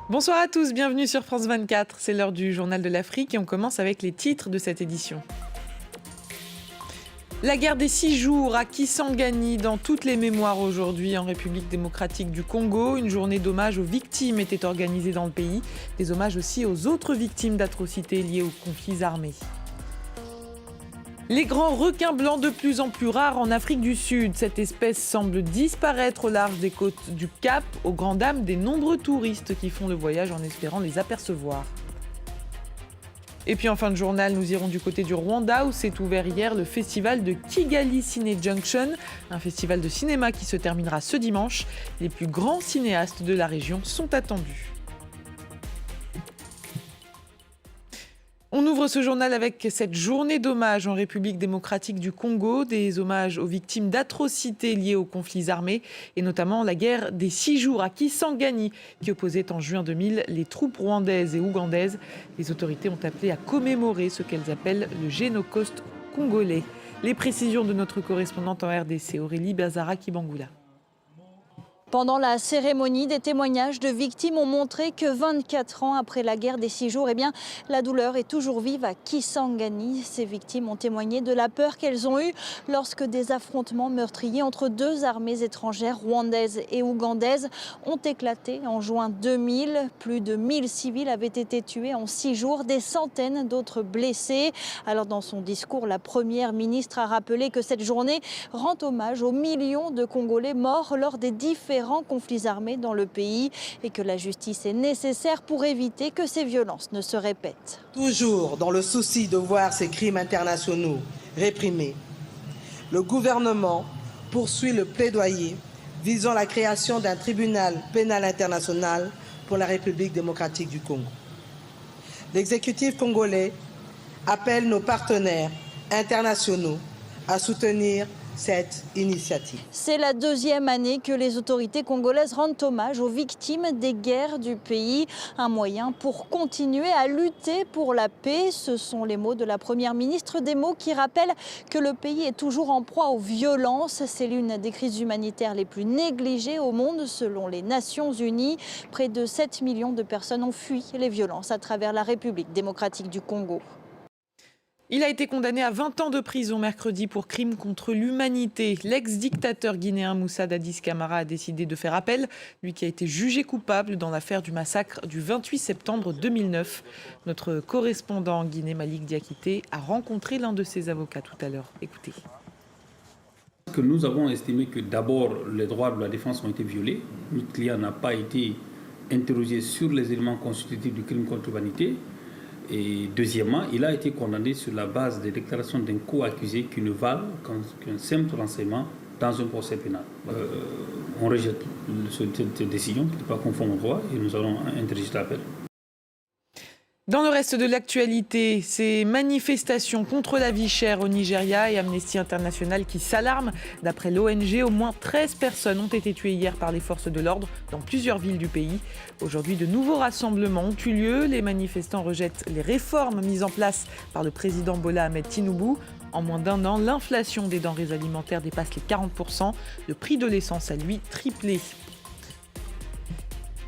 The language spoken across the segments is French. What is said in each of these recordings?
Bonsoir à tous, bienvenue sur France 24. C'est l'heure du journal de l'Afrique et on commence avec les titres de cette édition. La guerre des 6 jours à Kisangani dans toutes les mémoires aujourd'hui en République démocratique du Congo. Une journée d'hommage aux victimes était organisée dans le pays. Des hommages aussi aux autres victimes d'atrocités liées aux conflits armés. Les grands requins blancs de plus en plus rares en Afrique du Sud. Cette espèce semble disparaître au large des côtes du Cap, aux grandes dames des nombreux touristes qui font le voyage en espérant les apercevoir. Et puis en fin de journal, nous irons du côté du Rwanda où s'est ouvert hier le festival de Kigali Cine Junction, un festival de cinéma qui se terminera ce dimanche. Les plus grands cinéastes de la région sont attendus. On ouvre ce journal avec cette journée d'hommage en République démocratique du Congo, des hommages aux victimes d'atrocités liées aux conflits armés et notamment la guerre des 6 jours à Kisangani qui opposait en juin 2000 les troupes rwandaises et ougandaises. Les autorités ont appelé à commémorer ce qu'elles appellent le génocide congolais. Les précisions de notre correspondante en RDC, Aurélie Bazara Kibangula. Pendant la cérémonie, des témoignages de victimes ont montré que 24 ans après la guerre des 6 jours, la douleur est toujours vive à Kisangani. Ces victimes ont témoigné de la peur qu'elles ont eue lorsque des affrontements meurtriers entre deux armées étrangères, rwandaises et ougandaises, ont éclaté en juin 2000. Plus de 1000 civils avaient été tués en 6 jours, des centaines d'autres blessés. Alors dans son discours, la première ministre a rappelé que cette journée rend hommage aux millions de Congolais morts lors des différents conflits armés dans le pays et que la justice est nécessaire pour éviter que ces violences ne se répètent. Toujours dans le souci de voir ces crimes internationaux réprimés, le gouvernement poursuit le plaidoyer visant la création d'un tribunal pénal international pour la République démocratique du Congo. L'exécutif congolais appelle nos partenaires internationaux à soutenir cette initiative. C'est la deuxième année que les autorités congolaises rendent hommage aux victimes des guerres du pays. Un moyen pour continuer à lutter pour la paix. Ce sont les mots de la première ministre, des mots qui rappellent que le pays est toujours en proie aux violences. C'est l'une des crises humanitaires les plus négligées au monde selon les Nations Unies. Près de 7 millions de personnes ont fui les violences à travers la République démocratique du Congo. Il a été condamné à 20 ans de prison mercredi pour crime contre l'humanité. L'ex-dictateur guinéen Moussa Dadis Camara a décidé de faire appel, lui qui a été jugé coupable dans l'affaire du massacre du 28 septembre 2009. Notre correspondant en Guinée, Malik Diakité, a rencontré l'un de ses avocats tout à l'heure. Écoutez. Que nous avons estimé que d'abord les droits de la défense ont été violés. Notre client n'a pas été interrogé sur les éléments constitutifs du crime contre l'humanité. Et deuxièmement, il a été condamné sur la base des déclarations d'un co-accusé qui ne valent qu'un simple renseignement dans un procès pénal. On rejette cette décision qui n'est pas conforme au droit et nous allons interjeter l'appel. Dans le reste de l'actualité, ces manifestations contre la vie chère au Nigeria et Amnesty International qui s'alarment. D'après l'ONG, au moins 13 personnes ont été tuées hier par les forces de l'ordre dans plusieurs villes du pays. Aujourd'hui, de nouveaux rassemblements ont eu lieu. Les manifestants rejettent les réformes mises en place par le président Bola Ahmed Tinubu. En moins d'un an, l'inflation des denrées alimentaires dépasse les 40%. Le prix de l'essence a, lui, triplé.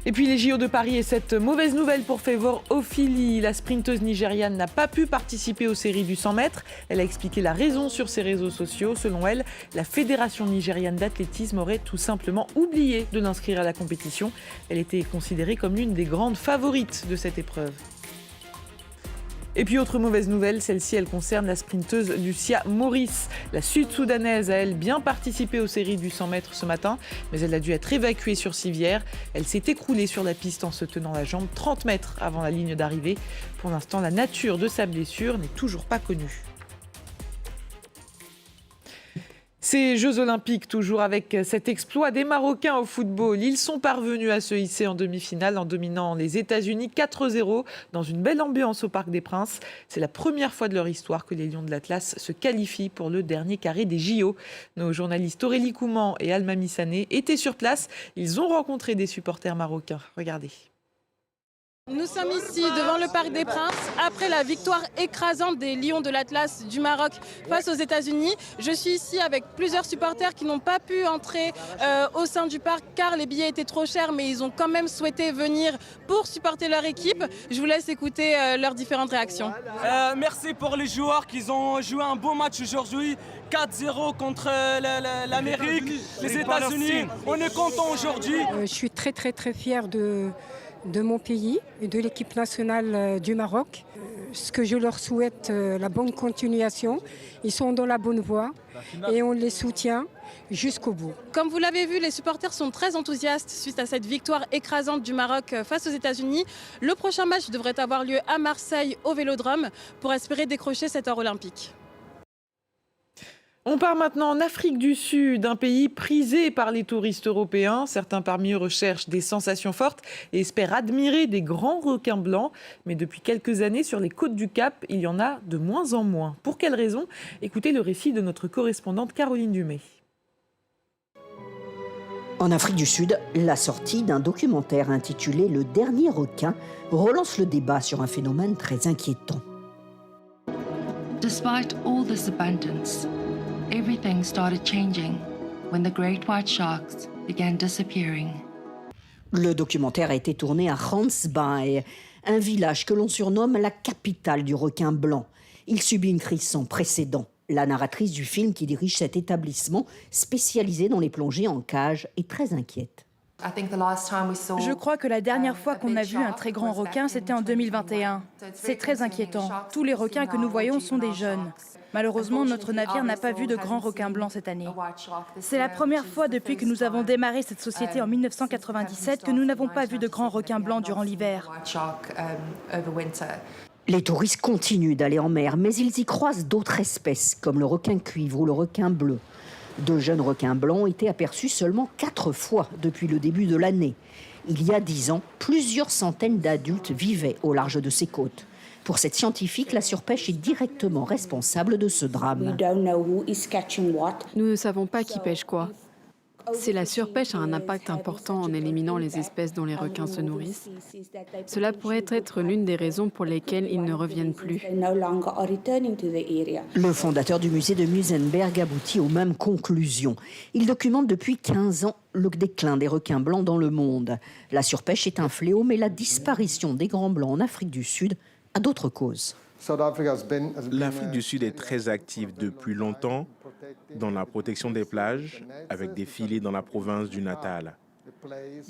Et puis les JO de Paris et cette mauvaise nouvelle pour Favour Ofili. La sprinteuse nigériane n'a pas pu participer aux séries du 100 mètres. Elle a expliqué la raison sur ses réseaux sociaux. Selon elle, la Fédération nigériane d'athlétisme aurait tout simplement oublié de l'inscrire à la compétition. Elle était considérée comme l'une des grandes favorites de cette épreuve. Et puis autre mauvaise nouvelle, celle-ci elle concerne la sprinteuse Lucia Maurice. La Sud-Soudanaise a elle bien participé aux séries du 100 mètres ce matin, mais elle a dû être évacuée sur civière. Elle s'est écroulée sur la piste en se tenant la jambe 30 mètres avant la ligne d'arrivée. Pour l'instant, la nature de sa blessure n'est toujours pas connue. Ces Jeux Olympiques, toujours avec cet exploit des Marocains au football. Ils sont parvenus à se hisser en demi-finale en dominant les États-Unis 4-0 dans une belle ambiance au Parc des Princes. C'est la première fois de leur histoire que les Lions de l'Atlas se qualifient pour le dernier carré des JO. Nos journalistes Aurélie Couman et Alma Missané étaient sur place. Ils ont rencontré des supporters marocains. Regardez. Nous sommes ici devant le Parc des Princes après la victoire écrasante des Lions de l'Atlas du Maroc face aux États-Unis. Je suis ici avec plusieurs supporters qui n'ont pas pu entrer au sein du parc car les billets étaient trop chers, mais ils ont quand même souhaité venir pour supporter leur équipe. Je vous laisse écouter leurs différentes réactions. Merci pour les joueurs qui ont joué un beau match aujourd'hui. 4-0 contre l'Amérique, les États-Unis. On est content aujourd'hui. Je suis très fière de mon pays et de l'équipe nationale du Maroc. Ce que je leur souhaite, la bonne continuation. Ils sont dans la bonne voie et on les soutient jusqu'au bout. Comme vous l'avez vu, les supporters sont très enthousiastes suite à cette victoire écrasante du Maroc face aux États-Unis. Le prochain match devrait avoir lieu à Marseille au Vélodrome pour espérer décrocher cet or olympique. On part maintenant en Afrique du Sud, un pays prisé par les touristes européens. Certains parmi eux recherchent des sensations fortes et espèrent admirer des grands requins blancs. Mais depuis quelques années, sur les côtes du Cap, il y en a de moins en moins. Pour quelles raisons ? Écoutez le récit de notre correspondante Caroline Dumay. En Afrique du Sud, la sortie d'un documentaire intitulé « Le dernier requin » relance le débat sur un phénomène très inquiétant. Despite all this abundance, everything started changing when the great white sharks began disappearing. Le documentaire a été tourné à Gansbaai, un village que l'on surnomme la capitale du requin blanc. Il subit une crise sans précédent. La narratrice du film qui dirige cet établissement spécialisé dans les plongées en cage est très inquiète. Je crois que la dernière fois qu'on a vu un très grand requin, c'était en 2021. C'est très inquiétant. Tous les requins que nous voyons sont des jeunes. Malheureusement, notre navire n'a pas vu de grands requins blancs cette année. C'est la première fois depuis que nous avons démarré cette société en 1997 que nous n'avons pas vu de grands requins blancs durant l'hiver. Les touristes continuent d'aller en mer, mais ils y croisent d'autres espèces, comme le requin cuivre ou le requin bleu. 2 jeunes requins blancs ont été aperçus seulement 4 fois depuis le début de l'année. Il y a 10 ans, plusieurs centaines d'adultes vivaient au large de ces côtes. Pour cette scientifique, la surpêche est directement responsable de ce drame. Nous ne savons pas qui pêche quoi. Si la surpêche a un impact important en éliminant les espèces dont les requins se nourrissent, cela pourrait être l'une des raisons pour lesquelles ils ne reviennent plus. Le fondateur du musée de Muizenberg aboutit aux mêmes conclusions. Il documente depuis 15 ans le déclin des requins blancs dans le monde. La surpêche est un fléau, mais la disparition des grands blancs en Afrique du Sud a d'autres causes. L'Afrique du Sud est très active depuis longtemps dans la protection des plages, avec des filets dans la province du Natal.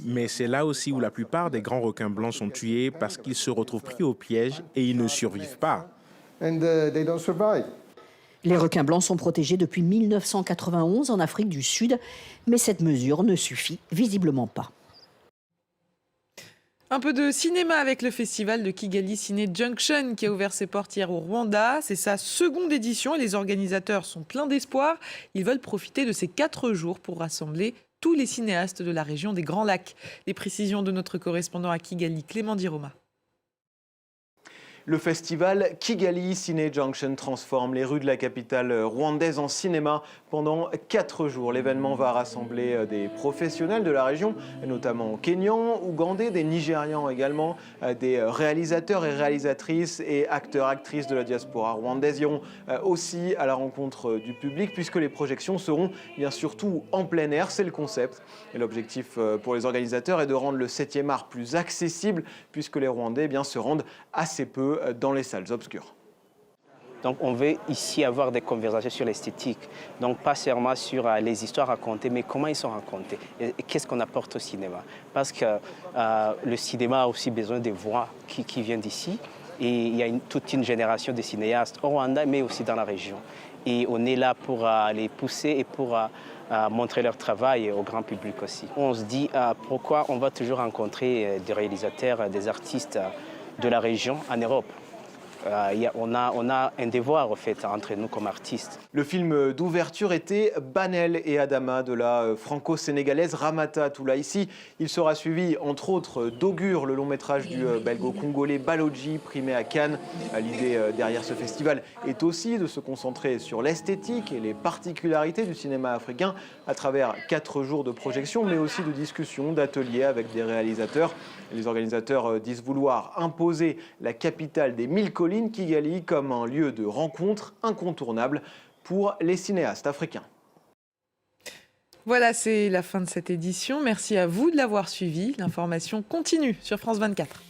Mais c'est là aussi où la plupart des grands requins blancs sont tués parce qu'ils se retrouvent pris au piège et ils ne survivent pas. Les requins blancs sont protégés depuis 1991 en Afrique du Sud, mais cette mesure ne suffit visiblement pas. Un peu de cinéma avec le festival de Kigali Ciné Junction qui a ouvert ses portes hier au Rwanda. C'est sa seconde édition et les organisateurs sont pleins d'espoir. Ils veulent profiter de ces 4 jours pour rassembler tous les cinéastes de la région des Grands Lacs. Les précisions de notre correspondant à Kigali, Clément Diroma. Le festival Kigali Ciné Junction transforme les rues de la capitale rwandaise en cinéma pendant 4 jours. L'événement va rassembler des professionnels de la région, notamment kenyans, ougandais, des Nigérians également, des réalisateurs et réalisatrices et acteurs-actrices de la diaspora rwandaise iront aussi à la rencontre du public puisque les projections seront bien surtout en plein air, c'est le concept. Et l'objectif pour les organisateurs est de rendre le 7e art plus accessible puisque les Rwandais se rendent assez peu dans les salles obscures. Donc on veut ici avoir des conversations sur l'esthétique, donc pas seulement sur les histoires racontées, mais comment ils sont racontés et qu'est-ce qu'on apporte au cinéma. Parce que le cinéma a aussi besoin des voix qui viennent d'ici et il y a toute une génération de cinéastes au Rwanda, mais aussi dans la région. Et on est là pour les pousser et pour montrer leur travail au grand public aussi. On se dit pourquoi on va toujours rencontrer des réalisateurs, des artistes de la région en Europe. on a un devoir en fait, entre nous comme artistes. Le film d'ouverture était Banel et Adama de la franco-sénégalaise Ramata Toulaïsi. Il sera suivi entre autres d'Augure, le long métrage du belgo-congolais Baloji, primé à Cannes. L'idée derrière ce festival est aussi de se concentrer sur l'esthétique et les particularités du cinéma africain à travers 4 jours de projection, mais aussi de discussions, d'ateliers avec des réalisateurs. Les organisateurs disent vouloir imposer la capitale des 1000 collines, Kigali, comme un lieu de rencontre incontournable pour les cinéastes africains. Voilà, c'est la fin de cette édition. Merci à vous de l'avoir suivi. L'information continue sur France 24.